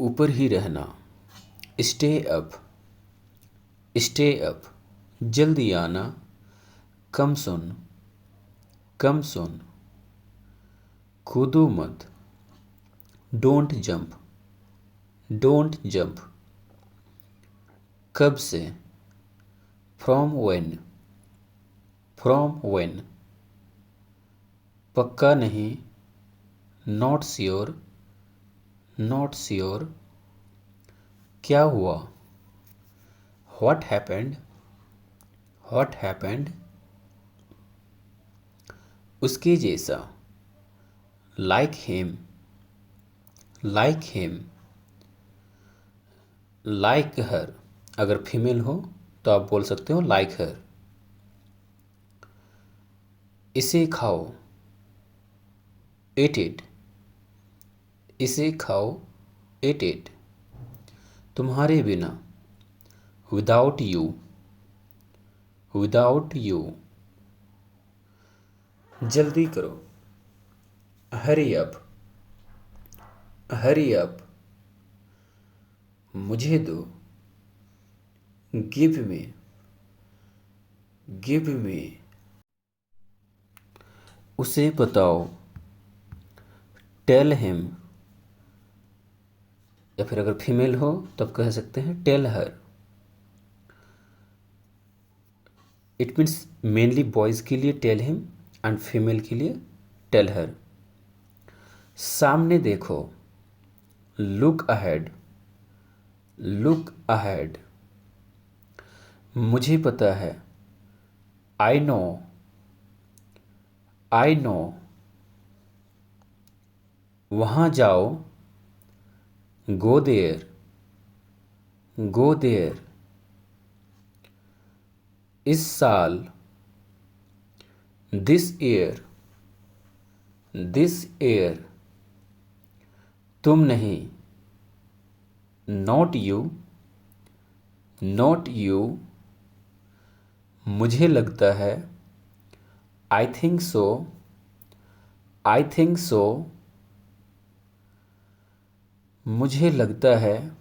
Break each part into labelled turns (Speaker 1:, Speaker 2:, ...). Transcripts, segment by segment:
Speaker 1: ऊपर ही रहना। स्टे अप, जल्दी आना। कम सुन, कूदो मत। डोंट जंप, कब से। फ्रॉम व्हेन, पक्का नहीं। नॉट श्योर, क्या हुआ। व्हाट हैपेंड, उसके जैसा। लाइक हिम, लाइक हर, अगर फीमेल हो तो आप बोल सकते हो लाइक हर। इसे खाओ, eat it, तुम्हारे बिना। विदाउट यू, जल्दी करो। हरी अप, मुझे दो। गिव मी, उसे बताओ। टेल हिम, या फिर अगर फीमेल हो तब कह सकते हैं tell her. It means mainly boys के लिए टेल हिम एंड फीमेल के लिए टेल हर। सामने देखो। लुक अहेड, मुझे पता है। आई नो, वहाँ जाओ। गो देयर, इस साल। दिस ईयर, तुम नहीं। नॉट यू, मुझे लगता है। आई थिंक सो, मुझे लगता है।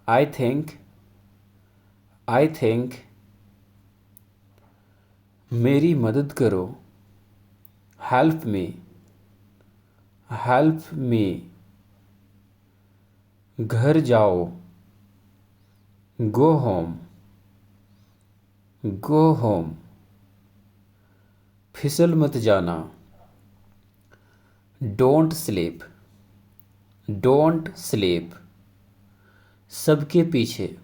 Speaker 1: आई थिंक, मेरी मदद करो। हेल्प मी, घर जाओ। गो होम, फिसल मत जाना। डोंट स्लीप, सबके पीछे।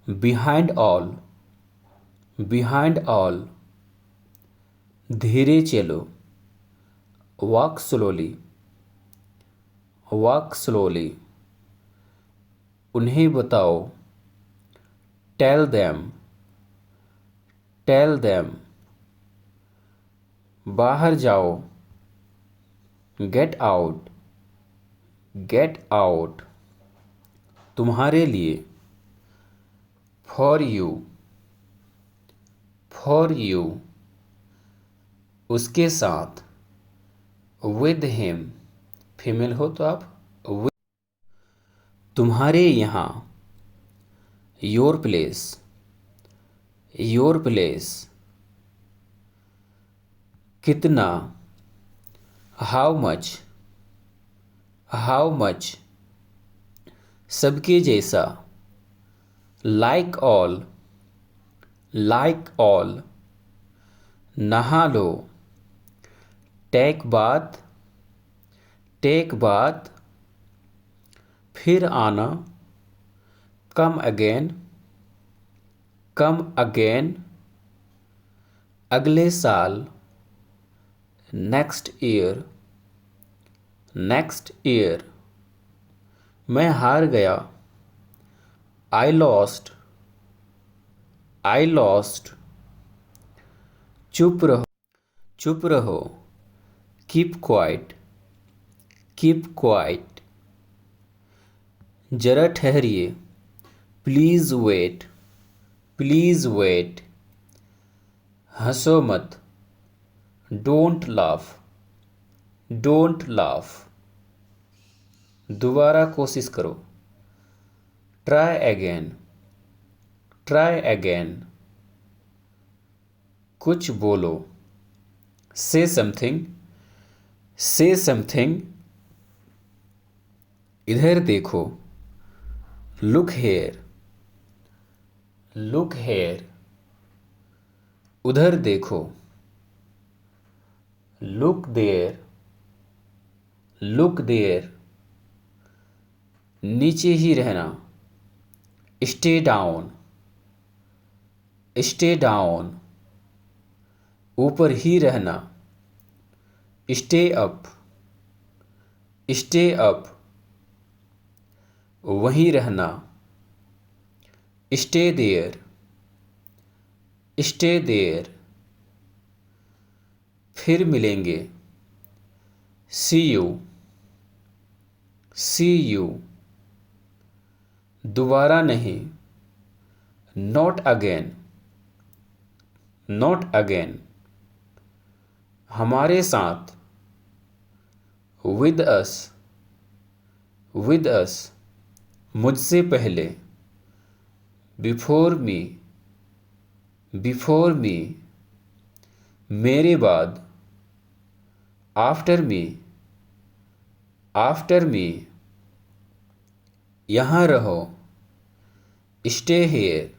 Speaker 1: बिहाइंड ऑल, धीरे चलो। वॉक स्लोली, उन्हें बताओ। टेल देम, बाहर जाओ। गेट आउट, तुम्हारे लिए। फॉर यू, उसके साथ। विद हिम, फीमेल हो तो आप with, तुम्हारे यहाँ। योर प्लेस, कितना। हाउ मच, सबके जैसा। लाइक ऑल, नहा लो। टेक बाथ, फिर आना। कम अगेन, अगले साल। नेक्स्ट ईयर, मैं हार गया। आई लॉस्ट, चुप रहो। कीप क्वाइट, जरा ठहरिए। प्लीज वेट, हंसो मत। डोंट लाफ, दोबारा कोशिश करो। Try again, try again. कुछ बोलो। Say something, say something. इधर देखो। Look here, look here. उधर देखो। Look there, look there. नीचे ही रहना। Stay down, stay down. ऊपर ही रहना। Stay up, stay up. वहीं रहना। Stay there, stay there. फिर मिलेंगे। See you, see you. दोबारा नहीं। Not again, not again. हमारे साथ। With us, with us. मुझसे पहले। बिफोर मी, बिफोर मी। मेरे बाद। After me, after me. यहाँ रहो। Stay here,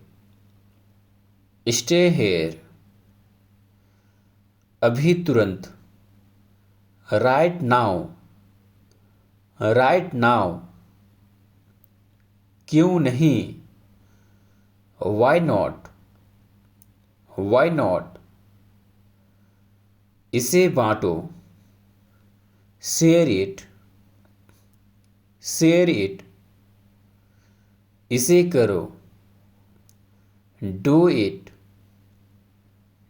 Speaker 1: stay here. अभी तुरंत। Right now, right now. क्यों नहीं। Why not, why not. इसे बांटो। Share it, share it. इसे करो। Do it,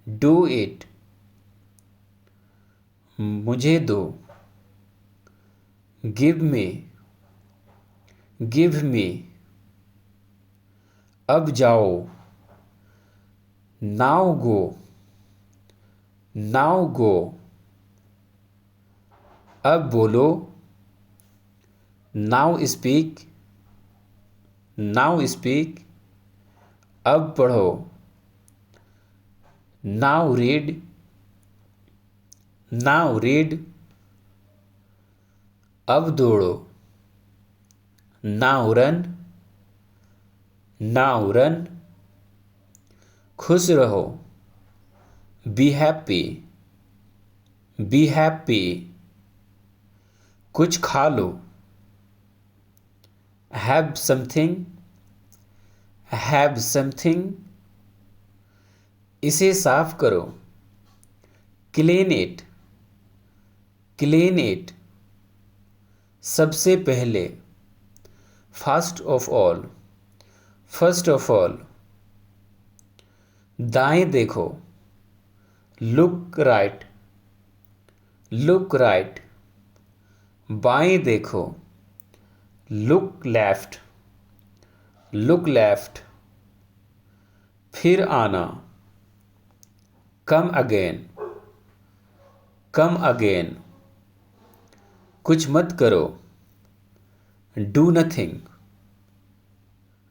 Speaker 1: do it. मुझे दो। Give me, give me. अब जाओ। Now go, now go. अब बोलो। Now speak, now speak. अब पढ़ो। Now read, now read. अब दौड़ो। Now run, now run. खुश रहो। Be happy, B happy. कुछ खा लो। Have something, have something. इसे साफ करो। Clean it, clean it. सबसे पहले। First of all, first of all. दाएं देखो। Look right, look right. बाएं देखो। Look left, look left. फिर आना। Come again, come again. कुछ मत करो। Do nothing,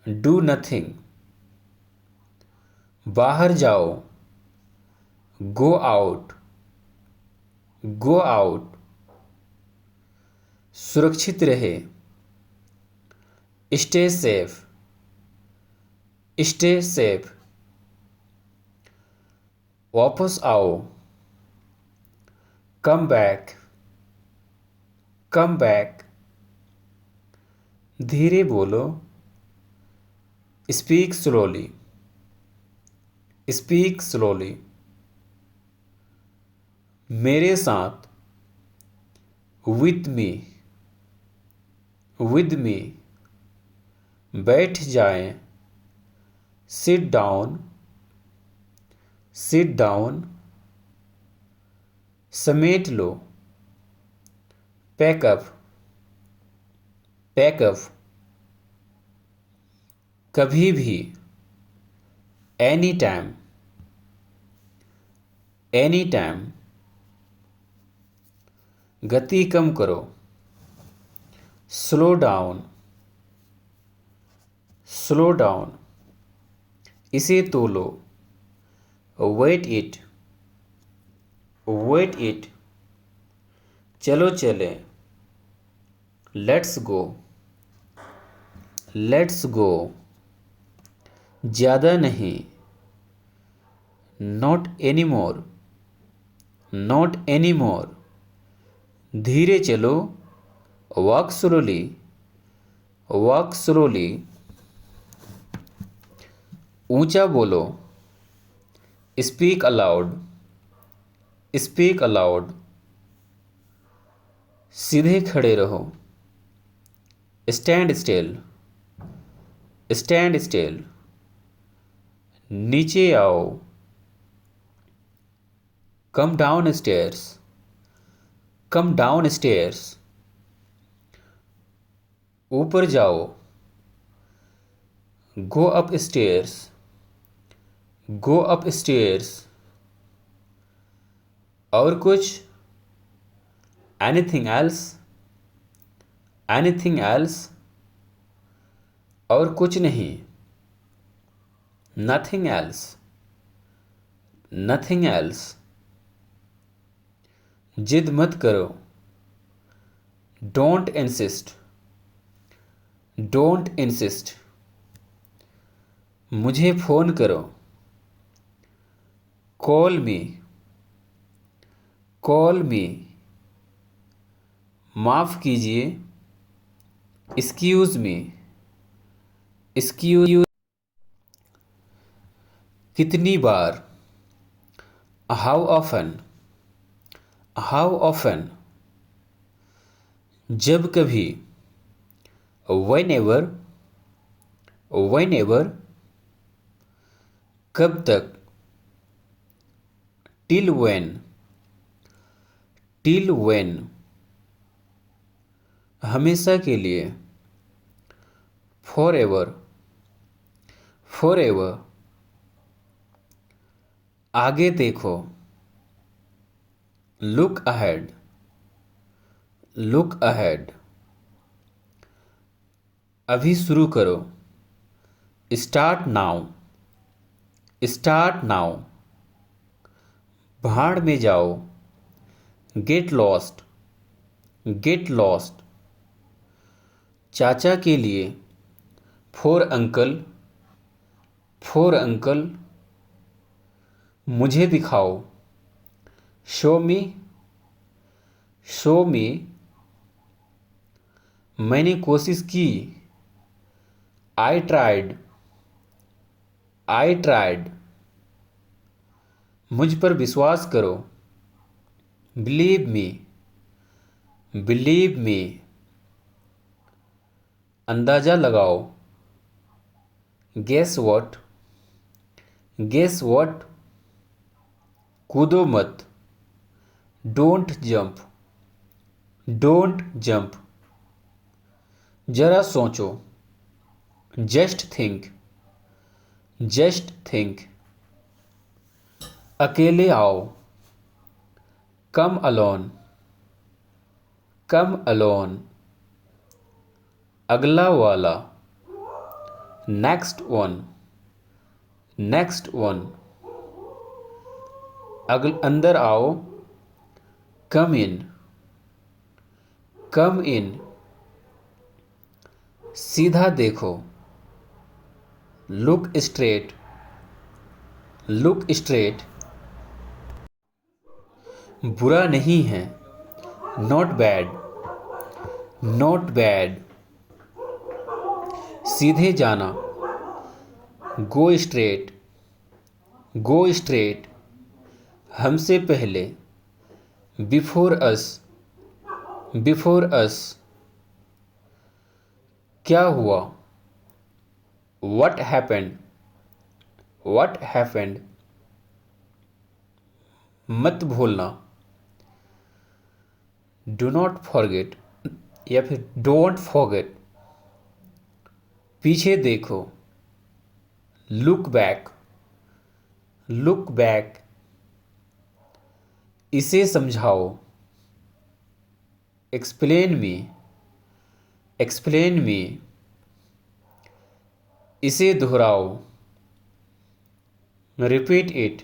Speaker 1: do nothing. बाहर जाओ। Go out, go out. सुरक्षित रहे। Stay safe, stay safe. वापस आओ। Come back, come back. धीरे बोलो। Speak slowly, speak slowly. मेरे साथ। With me, with me. बैठ जाएं। Sit down, sit down. समेट लो। Pack up, pack up. कभी भी। Any time, any time. गति कम करो। Slow down, slow down. इसे तोलो, वेट इट, वेट इट। चलो चलें, लेट्स गो, लेट्स गो। ज़्यादा नहीं, not any more, not any more. धीरे चलो, वॉक स्लोली, वॉक स्लोली। ऊंचा बोलो, स्पीक अलाउड, स्पीक अलाउड। सीधे खड़े रहो, स्टैंड स्टिल, स्टैंड स्टिल। नीचे आओ, come down stairs, come down stairs. ऊपर जाओ, go up stairs, go up stairs. और कुछ, एनीथिंग एल्स, एनीथिंग एल्स। और कुछ नहीं, नथिंग एल्स, नथिंग एल्स। जिद मत करो, डोंट इंसिस्ट, डोंट इंसिस्ट। मुझे फ़ोन करो, कॉल मी, कॉल मी। माफ़ कीजिए, एक्सक्यूज़ मी, एक्सक्यूज। कितनी बार, हाउ ऑफन, हाउ ऑफन। जब कभी, व्हेन एवर, व्हेन एवर। कब तक, टिल व्हेन, टिल व्हेन। हमेशा के लिए, फॉर एवर, फॉर एवर। आगे देखो, लुक अहेड, लुक अहेड। अभी शुरू करो, स्टार्ट नाउ, स्टार्ट नाउ। भाड़ में जाओ, गेट लॉस्ट, गेट लॉस्ट। चाचा के लिए, फॉर अंकल, फॉर अंकल। मुझे दिखाओ, शो मी, शो मी। मैंने कोशिश की, आई ट्राइड, आई ट्राइड। मुझ पर विश्वास करो, बिलीव मी, बिलीव मी। अंदाज़ा लगाओ, गेस व्हाट, गेस व्हाट। कूदो मत, डोंट जंप, डोंट जंप। जरा सोचो, जस्ट थिंक, जस्ट थिंक। अकेले आओ, कम अलोन, कम अलोन। अगला वाला, नेक्स्ट वन, नेक्स्ट वन। अंदर आओ, कम इन, कम इन। सीधा देखो, लुक स्ट्रेट, लुक स्ट्रेट। बुरा नहीं है, नॉट बैड, नॉट बैड। सीधे जाना, गो स्ट्रेट, गो स्ट्रेट। हमसे पहले, बिफोर अस, बिफोर अस। क्या हुआ, व्हाट हैपेंड, व्हाट हैपेंड। मत भूलना, डू नॉट फॉरगेट या फिर डोंट फॉरगेट। पीछे देखो, लुक बैक, लुक बैक। इसे समझाओ, एक्सप्लेन मी, एक्सप्लेन मी, इसे दोहराओ, रिपीट इट,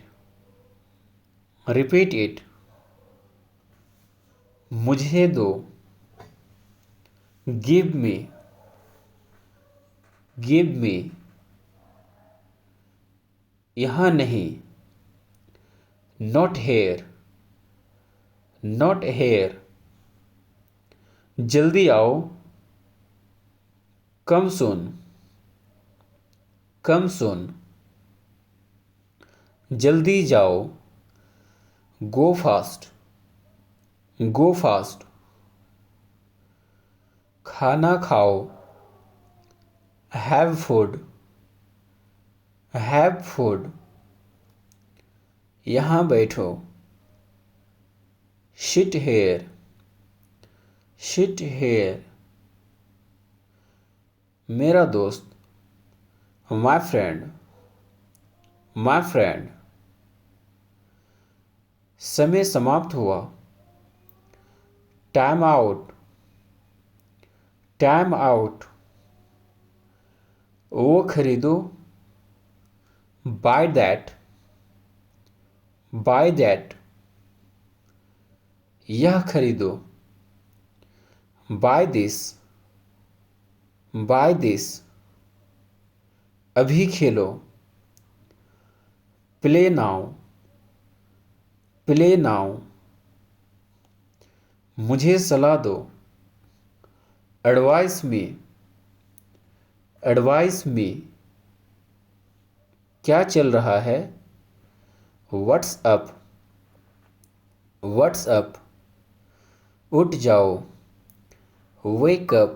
Speaker 1: रिपीट इट, मुझे दो, गिव मी, गिव मी, यहाँ नहीं, नॉट हेयर, नॉट हेयर, जल्दी आओ, कम सुन, कम सुन, जल्दी जाओ, गो फास्ट, गो फास्ट, खाना खाओ, हैव फूड, हैव फूड, यहाँ बैठो, सिट हेयर, सिट हेयर, मेरा दोस्त, माय फ्रेंड, माय फ्रेंड, समय समाप्त हुआ, टाइम आउट, टाइम आउट, वो खरीदो, बाय दैट, बाय दैट, यह खरीदो, बाय दिस, बाय दिस, अभी खेलो, प्ले नाउ, प्ले नाउ, मुझे सलाह दो, एडवाइस मी, एडवाइस मी, क्या चल रहा है, व्हाट्स अप, व्हाट्स अप, उठ जाओ, वेक अप,